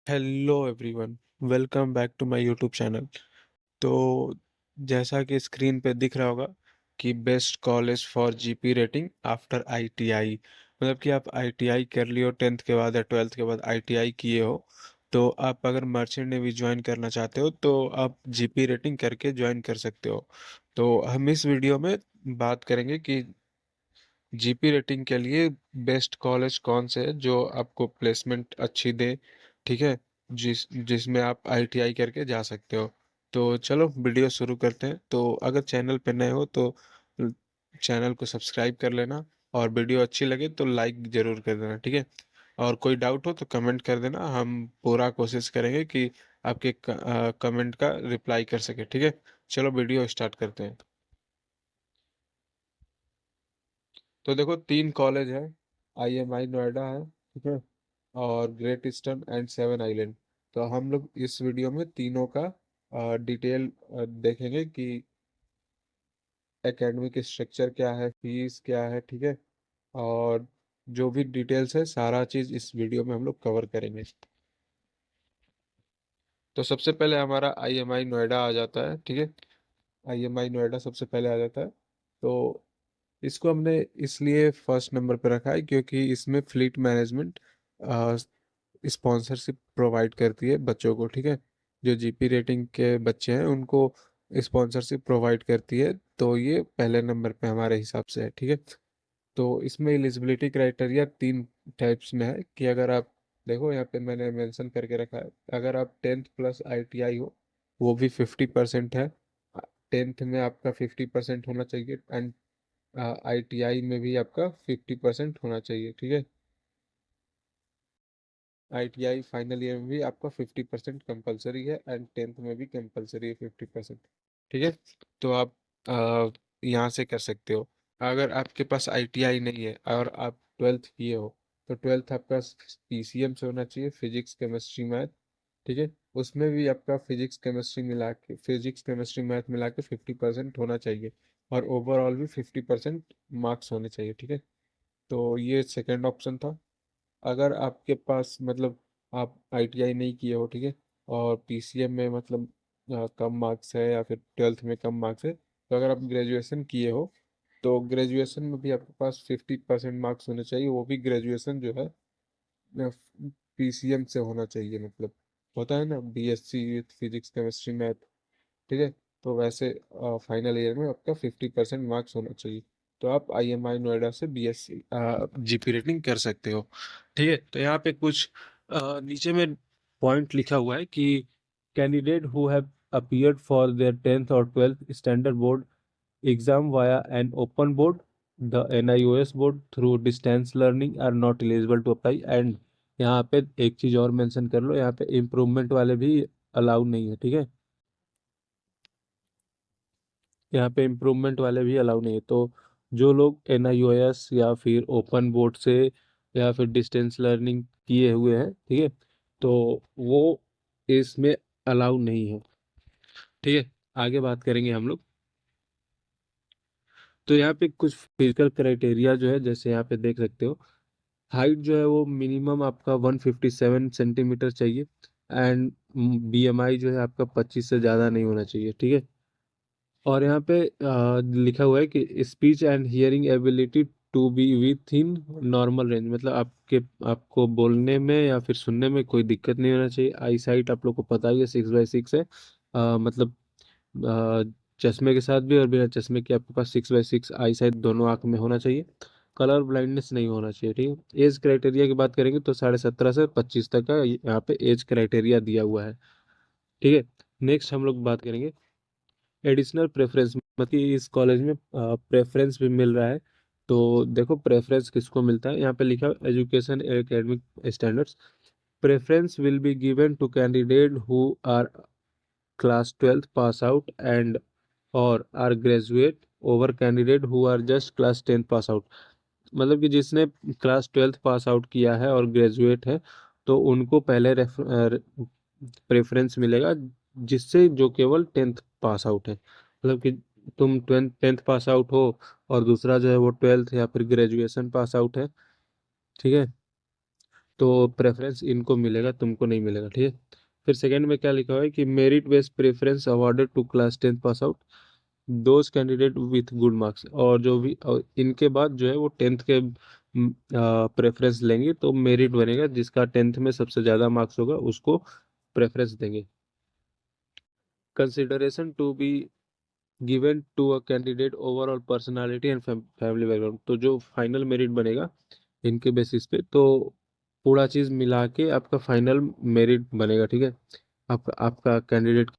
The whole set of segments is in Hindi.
Hello everyone, welcome back to my YouTube channel. तो जैसा कि स्क्रीन पे दिख रहा होगा कि best college for GP rating after ITI, मतलब कि आप आईटीआई कर लियो 10th के बाद या 12th के बाद आईटीआई किए हो, तो आप अगर मर्चेंट नेवी ज्वाइन करना चाहते हो तो आप जीपी रेटिंग करके ज्वाइन कर सकते हो। तो हम इस वीडियो में बात करेंगे कि जीपी रेटिंग के लिए बेस्ट कॉलेज कौन से है जो आपको प्लेसमेंट अच्छी दे। ठीक है, जिसमें आप आईटीआई करके जा सकते हो। तो चलो वीडियो शुरू करते हैं। तो अगर चैनल पे नए हो तो चैनल को सब्सक्राइब कर लेना, और वीडियो अच्छी लगे तो लाइक जरूर कर देना। ठीक है, और कोई डाउट हो तो कमेंट कर देना, हम पूरा कोशिश करेंगे कि आपके कमेंट का रिप्लाई कर सके। ठीक है, चलो वीडियो स्टार्ट करते हैं। तो देखो, तीन कॉलेज है। आईएमआई नोएडा है, ठीक है, और great eastern and seven island. तो हम लोग इस वीडियो में तीनों का डिटेल देखेंगे कि एकेडमिक स्ट्रक्चर क्या है, फीस क्या है, ठीक है, और जो भी डिटेल्स है सारा चीज़ इस वीडियो में हम लोग कवर करेंगे। तो सबसे पहले हमारा आईएमआई नोएडा आ जाता है। ठीक है, आईएमआई नोएडा सबसे पहले आ जाता है। तो इसको हमने इसलिए फर्स्ट नंबर पे रखा है क्योंकि इसमें फ्लीट मैनेजमेंट स्पॉन्सरशिप प्रोवाइड करती है बच्चों को। ठीक है, जो जीपी रेटिंग के बच्चे हैं उनको स्पॉन्सरशिप प्रोवाइड करती है, तो ये पहले नंबर पे हमारे हिसाब से है। ठीक है, तो इसमें एलिजिबिलिटी क्राइटेरिया तीन टाइप्स में है कि अगर आप देखो, यहाँ पे मैंने मेंशन करके रखा है, अगर आप 10th प्लस आईटीआई हो, वो भी 50% है। 10th में आपका 50% होना चाहिए, एंड आईटीआई में भी आपका 50% होना चाहिए। ठीक है, आईटीआई फाइनल ईयर में भी आपका 50% कंपलसरी है, एंड 10th में भी कंपलसरी है 50%। ठीक है, तो आप यहाँ से कर सकते हो। अगर आपके पास आईटीआई नहीं है और आप 12th किए हो, तो 12th आपका पीसीएम से होना चाहिए, फिजिक्स केमिस्ट्री मैथ। ठीक है, उसमें भी आपका फिजिक्स केमिस्ट्री मैथ मिला के 50% होना चाहिए, और ओवरऑल भी 50% मार्क्स होने चाहिए। ठीक है, तो ये सेकंड ऑप्शन था। अगर आपके पास मतलब आप आईटीआई नहीं किए हो, ठीक है, और पीसीएम में मतलब कम मार्क्स है, या फिर 12th में कम मार्क्स है, तो अगर आप ग्रेजुएशन किए हो तो ग्रेजुएशन में भी आपके पास 50% मार्क्स होने चाहिए। वो भी ग्रेजुएशन जो है पीसीएम से होना चाहिए, मतलब होता है ना बीएससी फिजिक्स केमिस्ट्री मैथ। ठीक है, तो वैसे फाइनल ईयर में आपका 50% मार्क्स होना चाहिए, तो आप आईएमआई नोएडा से बीएससी जीपी रेटिंग कर सकते हो। ठीक है, तो यहाँ पे कुछ नीचे में पॉइंट लिखा हुआ है कि candidate who have appeared for their 10th or 12th standard board exam via an open board, the NIOS board through distance learning are not eligible to apply। And यहाँ पे एक चीज और मेंशन कर लो, यहाँ पे इम्प्रूवमेंट वाले भी अलाउ नहीं है। ठीक है, यहाँ पे इम्प्रूवमेंट वाले भी अलाउ नहीं है। तो जो लोग एनआईओएस या फिर ओपन बोर्ड से या फिर डिस्टेंस लर्निंग किए हुए हैं, ठीक है, तो वो इसमें अलाउ नहीं है। ठीक है, आगे बात करेंगे हम लोग। तो यहाँ पे कुछ फिजिकल क्राइटेरिया जो है, जैसे यहाँ पे देख सकते हो, हाइट जो है वो मिनिमम आपका 157 सेंटीमीटर चाहिए, एंड बीएमआई जो है आपका 25 से ज़्यादा नहीं होना चाहिए। ठीक है, और यहाँ पे लिखा हुआ है कि speech and hearing ability to be within normal range, मतलब आपको बोलने में या फिर सुनने में कोई दिक्कत नहीं होना चाहिए। आई साइट आप लोग को पता ही है, 6/6 है। मतलब अ, चश्मे के साथ भी और बिना चश्मे के आपके पास 6/6 आई साइट दोनों आंख में होना चाहिए। कलर ब्लाइंडनेस नहीं होना चाहिए। ठीक है, एज क्राइटेरिया की बात करेंगे तो 17.5 से 25 तक का यहाँ पे एज क्राइटेरिया दिया हुआ है। ठीक है, नेक्स्ट हम लोग बात करेंगे एडिशनल प्रेफरेंस, मतलब कि इस कॉलेज में प्रेफरेंस भी मिल रहा है। तो देखो प्रेफरेंस किसको मिलता है, यहाँ पे लिखा है education academic standards. Preference will be given to candidate who are class 12th pass out and और are graduate over candidate who are just class 10th pass out. मतलब कि जिसने क्लास 12th पास आउट किया है और ग्रेजुएट है, तो उनको पहले प्रेफरेंस मिलेगा, जिससे जो केवल 10th पास आउट है। मतलब कि तुम 10th पास आउट हो और दूसरा जो है वो 12th या फिर ग्रेजुएशन पास आउट है। ठीक है, तो प्रेफरेंस इनको मिलेगा, तुमको नहीं मिलेगा, ठीक है। फिर सेकंड में क्या लिखा हुआ है कि merit based preference awarded to class 10 pass out those candidate with good marks. और जो भी और इनके बाद जो है वो 10th के प्रेफरेंस लेंगे, तो मेरिट बनेगा, जिसका 10th में सबसे ज़्यादा मार्क्स होगा उसको प्रेफरेंस देंगे। Consideration to be given to a candidate overall personality and family background. तो जो फाइनल मेरिट बनेगा इनके बेसिस पे, तो पूरा चीज़ मिला के आपका फाइनल मेरिट बनेगा, ठीक है। आपका कैंडिडेट का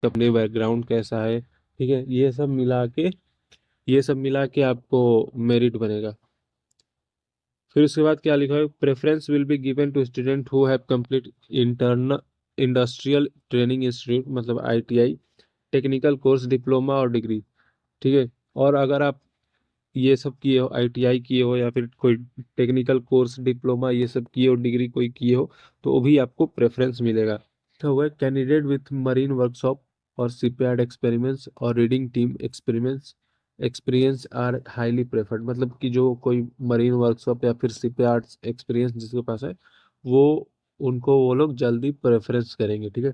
अपने बैकग्राउंड कैसा है, ठीक है, ये सब मिला के आपको मेरिट बनेगा। फिर उसके बाद क्या लिखा है, preference will be given to student who have complete internal industrial training institute, मतलब आईटीआई, टेक्निकल कोर्स, डिप्लोमा और डिग्री, ठीक है। और अगर आप ये सब किए हो, आईटीआई किए हो या फिर कोई टेक्निकल कोर्स, डिप्लोमा ये सब किए हो, डिग्री कोई किए हो, तो वो भी आपको प्रेफरेंस मिलेगा। तो वह कैंडिडेट विथ मरीन वर्कशॉप और शिपयार्ड एक्सपेरिमेंट्स और reading team experiments experience are highly preferred. मतलब कि जो कोई मरीन वर्कशॉप या फिर शिपयार्ड एक्सपीरियंस जिसके पास है, वो उनको वो लोग जल्दी प्रेफरेंस करेंगे, ठीक है।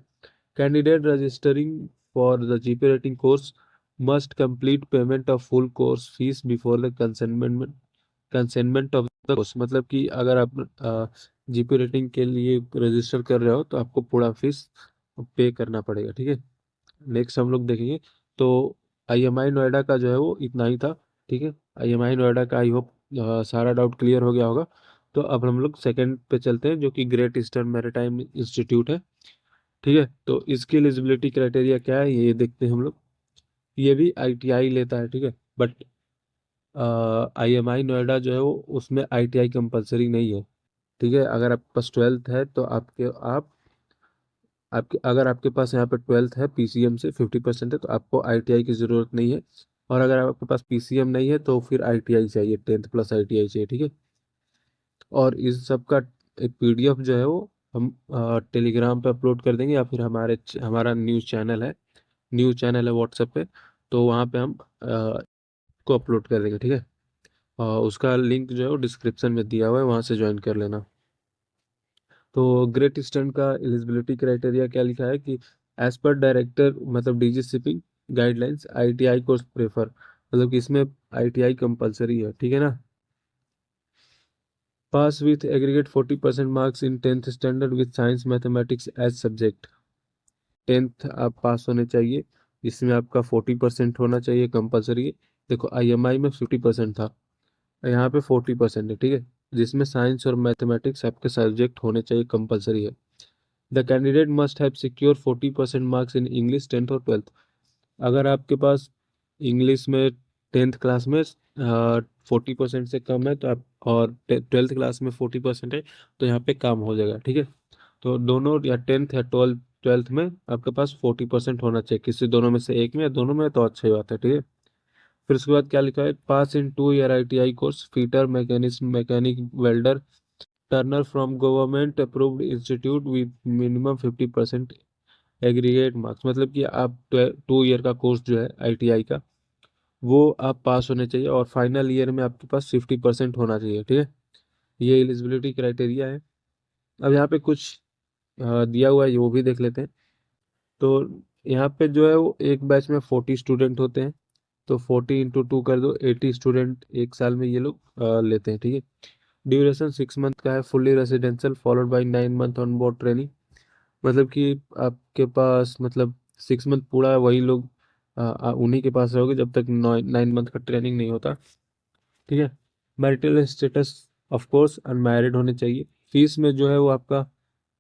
Candidate registering for the GP rating course must complete payment of full course fees before the consentment of the course। मतलब कि अगर आप जीपी रेटिंग के लिए रजिस्टर कर रहे हो तो आपको पूरा फीस पे करना पड़ेगा, ठीक है। नेक्स्ट हम लोग देखेंगे। तो आईएमआई नोएडा का जो है वो इतना ही था, ठीक है। आईएमआई नोएडा का आई होप सारा डाउट क्लियर हो गया होगा। तो अब हम लोग सेकंड पे चलते हैं, जो कि ग्रेट ईस्टर्न मैरीटाइम इंस्टीट्यूट है, ठीक है। तो इसकी एलिजिबिलिटी क्राइटेरिया क्या है ये देखते हैं हम लोग। ये भी आईटीआई लेता है, ठीक है। बट आईएमआई नोएडा जो है वो उसमें आईटीआई कंपलसरी नहीं है, ठीक है। अगर आपके पास 12th है तो आपके अगर आपके पास यहाँ पे 12th है पीसीएम से 50% है, तो आपको आईटीआई की ज़रूरत नहीं है। और अगर आपके पास पीसीएम नहीं है तो फिर आईटीआई चाहिए, 10th प्लस आईटीआई चाहिए, ठीक है। और इस सब का एक पीडीएफ जो है वो हम टेलीग्राम पे अपलोड कर देंगे, या फिर हमारा न्यूज़ चैनल है व्हाट्सएप पे, तो वहाँ पे हम को अपलोड कर देंगे, ठीक है। और उसका लिंक जो है वो डिस्क्रिप्शन में दिया हुआ है, वहाँ से ज्वाइन कर लेना। तो ग्रेट ईस्टर्न का एलिजिबिलिटी क्राइटेरिया क्या लिखा है कि एज पर डायरेक्टर मतलब DG shipping guidelines ITI course prefer. मतलब कि इसमें आईटीआई कंपलसरी है, ठीक है ना। Pass with aggregate 40% marks in 10th standard with science mathematics as subject. 10th आप पास होने चाहिए, इसमें आपका 40% होना चाहिए कंपलसरी है। देखो आईएमआई में 50% था, यहाँ पे 40% है, ठीक है। जिसमें साइंस और मैथमेटिक्स आपके सब्जेक्ट होने चाहिए, कंपलसरी है। The candidate must have secure 40% marks in English 10th और 12th। अगर आपके पास इंग्लिश में 10th क्लास में 40% से कम है तो आप, और 12th क्लास में 40% है, तो यहाँ पे काम हो जाएगा, ठीक है। तो दोनों या 10th या 12th में आपके पास 40% होना चाहिए, किसी दोनों में से एक में या दोनों में, तो अच्छी बात है, ठीक है। फिर उसके बाद क्या लिखा है, पास इन 2 year ITI course fitter mechanic welder Turner from government approved institute with minimum 50% aggregate marks. मतलब कि आप 2 ईयर का कोर्स जो है आईटीआई का, वो आप पास होने चाहिए, और फाइनल ईयर में आपके पास 50% होना चाहिए, ठीक है। ये एलिजिबिलिटी क्राइटेरिया है। अब यहाँ पे कुछ दिया हुआ है, वो भी देख लेते हैं। तो यहाँ पे जो है वो एक बैच में 40 स्टूडेंट होते हैं, तो 40 × 2 कर दो, 80 स्टूडेंट एक साल में ये लोग लेते हैं, ठीक है। ड्यूरेशन 6 मंथ का है, fully residential followed by 9 month on board training. मतलब कि आपके पास मतलब 6 मंथ पूरा वही लोग उन्हीं के पास रहोगे जब तक 9 मंथ का ट्रेनिंग नहीं होता, ठीक है। Marital status of course unmarried होने चाहिए। फीस में जो है वो आपका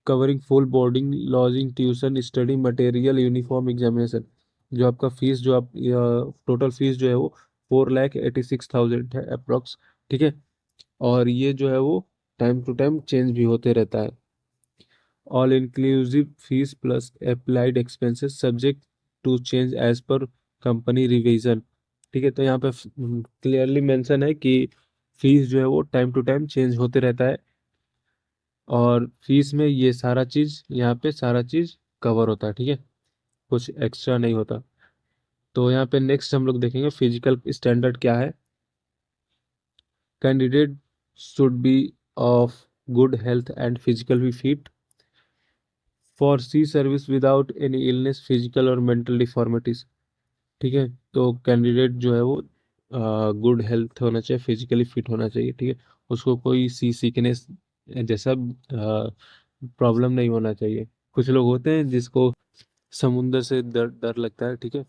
covering full boarding lodging tuition study material uniform examination. जो आपका फीस जो आप टोटल फीस जो है वो 4,86,000 है अप्रोक्स, ठीक है। और ये जो है वो टाइम टू टाइम चेंज भी होते रहता है। All inclusive fees plus applied expenses subject to change as per company revision, ठीक है। तो यहाँ पे क्लियरली मेंशन है कि फीस जो है वो टाइम टू टाइम चेंज होते रहता है, और फीस में ये सारा चीज़ यहाँ पे सारा चीज़ कवर होता है, ठीक है, कुछ एक्स्ट्रा नहीं होता। तो यहाँ पे नेक्स्ट हम लोग देखेंगे फिजिकल स्टैंडर्ड क्या है। Candidate should be of good health and physically fit, for sea service without any illness, physical और mental deformities। ठीक है, तो कैंडिडेट जो है वो गुड हेल्थ होना चाहिए, फिजिकली फिट होना चाहिए। ठीक है, उसको कोई सी सिकनेस जैसा प्रॉब्लम नहीं होना चाहिए। कुछ लोग होते हैं जिसको समुंदर से डर डर लगता है, ठीक है,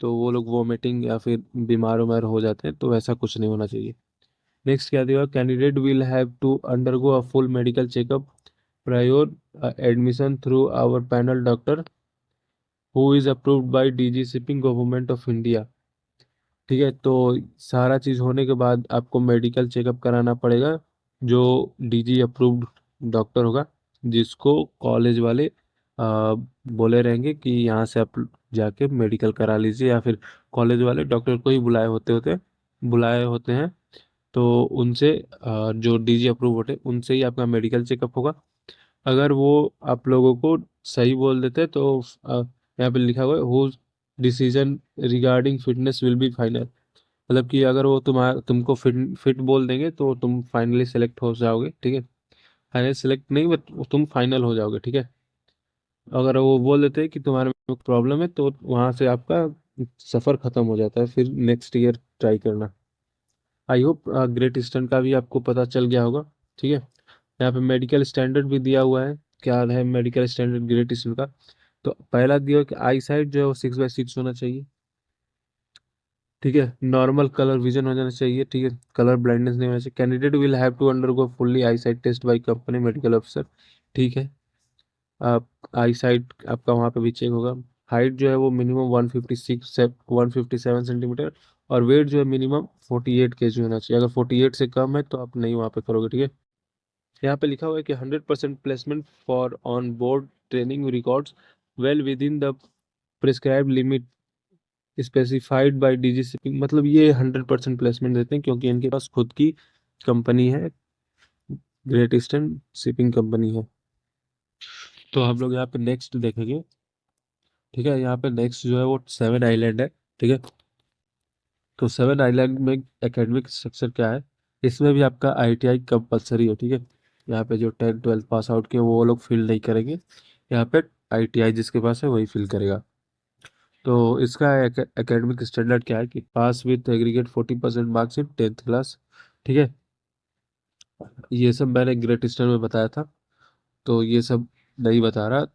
तो वो लोग वोमिटिंग या फिर बीमार उमार हो जाते हैं, तो वैसा कुछ नहीं होना चाहिए। नेक्स्ट क्या दिया, candidate will have to undergo a full medical checkup prior admission through our panel doctor who is approved by DG shipping government of India. ठीक है, तो सारा चीज़ होने के बाद आपको मेडिकल चेकअप कराना पड़ेगा, जो डीजी अप्रूव्ड डॉक्टर होगा, जिसको कॉलेज वाले बोले रहेंगे कि यहाँ से आप जाके मेडिकल करा लीजिए, या फिर कॉलेज वाले डॉक्टर को ही बुलाए होते हैं। तो उनसे जो डीजी अप्रूव होते हैं उनसे ही आपका मेडिकल चेकअप होगा। अगर वो आप लोगों को सही बोल देते हैं तो यहाँ पे लिखा हुआ है whose decision regarding fitness will be final. मतलब कि अगर वो तुमको फिट फिट बोल देंगे तो तुम फाइनली सेलेक्ट हो जाओगे। ठीक है, फाइनल सेलेक्ट नहीं, बट तुम फाइनल हो जाओगे। ठीक है, अगर वो बोल देते हैं कि तुम्हारे में प्रॉब्लम है तो वहां से आपका सफर खत्म हो जाता है, फिर नेक्स्ट ईयर ट्राई करना। आई होप ग्रेट ईस्टर्न का भी आपको पता चल गया होगा। ठीक है, यहाँ पे मेडिकल स्टैंडर्ड भी दिया हुआ है, क्या है मेडिकल स्टैंडर्ड ग्रेट ईस्टर्न का। तो पहला दिया है कि आई साइट जो है वो 6/6 होना चाहिए। ठीक है, नॉर्मल कलर विजन हो जाना चाहिए। ठीक है, कलर ब्लाइंडनेस नहीं होना चाहिए। Candidate will have to undergo fully eyesight test by company medical officer. ठीक है, आप आई साइट आपका वहाँ पे भी चेक होगा। हाइट जो है वो मिनिमम 156 से 157 सेंटीमीटर, और वेट जो है मिनिमम 48 kg होना चाहिए। अगर 48 से कम है तो आप नहीं वहाँ पे करोगे। ठीक है, यहाँ पे लिखा हुआ है कि 100% placement for on board training records well with in the prescribe limit specified by DG shipping. मतलब ये 100% प्लेसमेंट देते हैं क्योंकि इनके पास खुद की कंपनी है, ग्रेट ईस्टर्न शिपिंग कंपनी है। तो हम लोग यहाँ पे नेक्स्ट देखेंगे। ठीक है, यहाँ पे नेक्स्ट जो है वो 7 आइलैंड है। ठीक है, तो 7 आइलैंड में एकेडमिक स्ट्रक्चर क्या है, इसमें भी आपका आईटीआई कंपलसरी है। ठीक है, यहाँ पे जो 10 12 पास आउट किए वो लोग फिल नहीं करेंगे, यहाँ पे आईटीआई जिसके पास है वही फिल करेगा। तो इसका एकेडमिक स्टैंडर्ड क्या है कि pass with aggregate 40% marks in 10th class. ठीक है, ये सब मैंने ग्रेट ईस्टर्न में बताया था, तो ये सब नहीं बता रहा।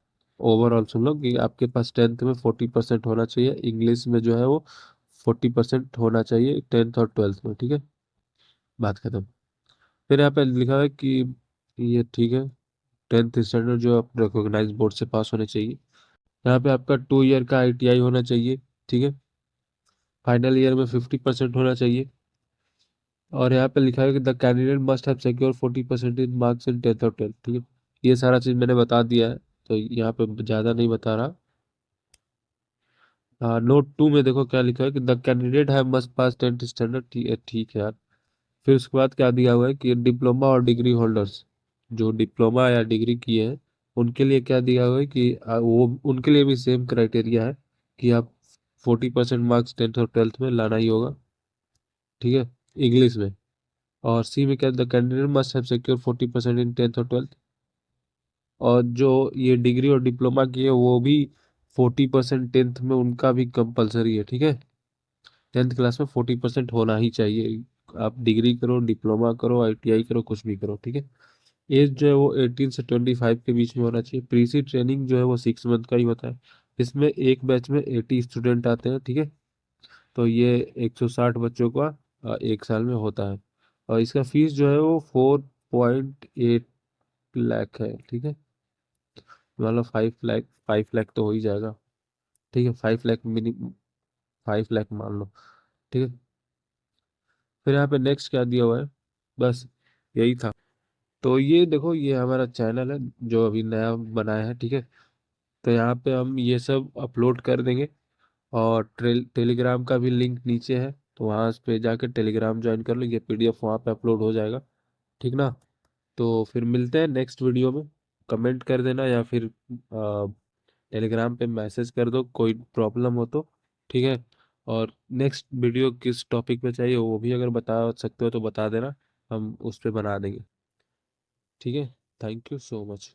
ओवरऑल सुन लो कि आपके पास 10th में 40% होना चाहिए, इंग्लिश में जो है वो 40% होना चाहिए 10th और 12th में। ठीक है, बात खत्म। फिर यहाँ पे लिखा है कि ये ठीक है, 10th स्टैंडर्ड जो आप रिकॉग्नाइज बोर्ड से पास होने चाहिए। यहाँ पे आपका 2 ईयर का आईटीआई होना चाहिए। ठीक है, फाइनल ईयर में 50% होना चाहिए। और यहाँ पे लिखा है कि the candidate must have secure 40% in marks in 10th और 12th। ठीक है, ये सारा चीज़ मैंने बता दिया है, तो यहाँ पे ज़्यादा नहीं बता रहा। हाँ, नोट 2 में देखो क्या लिखा है कि the candidate have must pass 10th standard. ठीक है यार। फिर उसके बाद क्या दिया हुआ है कि डिप्लोमा और डिग्री होल्डर्स जो डिप्लोमा या डिग्री किए हैं उनके लिए क्या दिया हुआ है कि वो उनके लिए भी सेम क्राइटेरिया है कि आप 40% मार्क्स 10th और 12th में लाना ही होगा। ठीक है, इंग्लिश में। और सी में क्या, the candidate must have secure 40% in 10th और 12th। और जो ये डिग्री और डिप्लोमा किए वो भी 40% 10th में उनका भी कंपलसरी है। ठीक है, 10th क्लास में 40% होना ही चाहिए। आप डिग्री करो, डिप्लोमा करो, आईटीआई करो, कुछ भी करो। ठीक है, एज जो है वो 18 से 25 के बीच में होना चाहिए। प्रीसी ट्रेनिंग जो है वो 6 मंथ का ही होता है। इसमें एक बैच में 80 स्टूडेंट आते हैं। ठीक है, तो ये 160 बच्चों का एक साल में होता है। और इसका फीस जो है वो 4.8 लाख है। ठीक है, मतलब 5 लाख, 5 लाख तो हो ही जाएगा। ठीक है, 5 लाख मिनिमम, 5 लाख मान लो। ठीक है, फिर यहाँ पे नेक्स्ट क्या दिया हुआ है, बस यही था। तो ये देखो, ये हमारा चैनल है जो अभी नया बनाया है। ठीक है, तो यहाँ पे हम ये सब अपलोड कर देंगे, और टेलीग्राम का भी लिंक नीचे है, तो वहाँ पे जाके टेलीग्राम ज्वाइन कर लो, ये पीडीएफ वहाँ पे अपलोड हो जाएगा। ठीक ना, तो फिर मिलते हैं नेक्स्ट वीडियो में। कमेंट कर देना या फिर टेलीग्राम पे मैसेज कर दो कोई प्रॉब्लम हो तो। ठीक है, और नेक्स्ट वीडियो किस टॉपिक पे चाहिए वो भी अगर बता सकते हो तो बता देना, हम उस पे बना देंगे। ठीक है। Thank you so much.